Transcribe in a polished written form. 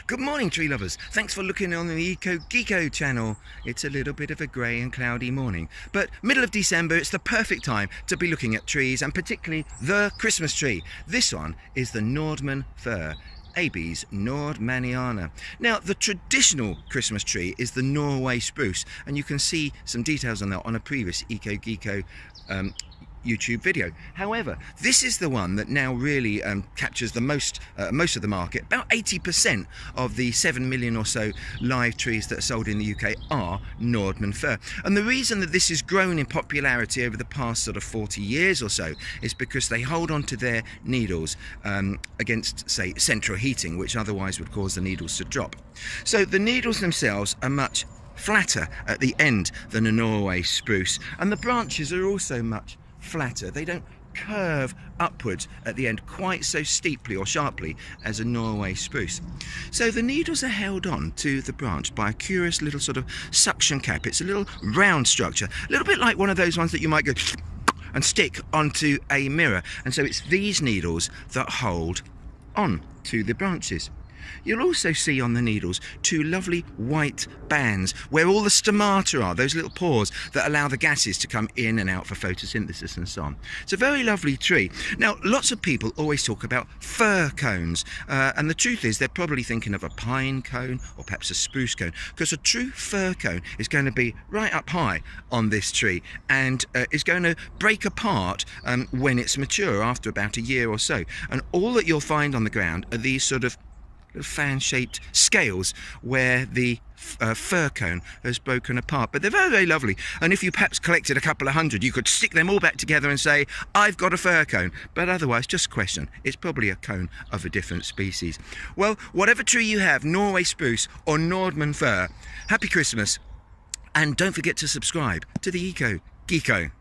Good morning, tree lovers. Thanks for looking on the Eco Geeko channel. It's a little bit of a grey and cloudy morning, but middle of December, it's the perfect time to be looking at trees, and particularly the Christmas tree. This one is the Nordmann Fir, Abies nordmanniana. Now, the traditional Christmas tree is the Norway spruce, and you can see some details on that on a previous Eco Geeko YouTube video. However, this is the one that now really captures the most of the market. About 80% of the 7 million or so live trees that are sold in the UK are Nordmann Fir. And the reason that this has grown in popularity over the past sort of 40 years or so is because they hold on to their needles against, say, central heating, which otherwise would cause the needles to drop. So the needles themselves are much flatter at the end than a Norway spruce, and the branches are also much flatter. They don't curve upwards at the end quite so steeply or sharply as a Norway spruce. So the needles are held on to the branch by a curious little sort of suction cap. It's a little round structure, a little bit like one of those ones that you might go and stick onto a mirror. And so it's these needles that hold on to the branches. You'll also see on the needles two lovely white bands where all the stomata are, those little pores that allow the gases to come in and out for photosynthesis and so on. It's a very lovely tree. Now, lots of people always talk about fir cones, and the truth is they're probably thinking of a pine cone or perhaps a spruce cone, because a true fir cone is going to be right up high on this tree and is going to break apart when it's mature after about a year or so. And all that you'll find on the ground are these sort of fan-shaped scales where the fir cone has broken apart, but they're very, very lovely. And if you perhaps collected a couple of hundred, you could stick them all back together and say, I've got a fir cone. But otherwise, just question, it's probably a cone of a different species. Well, whatever tree you have, Norway spruce or Nordmann Fir, happy Christmas, and don't forget to subscribe to the Eco Geeko.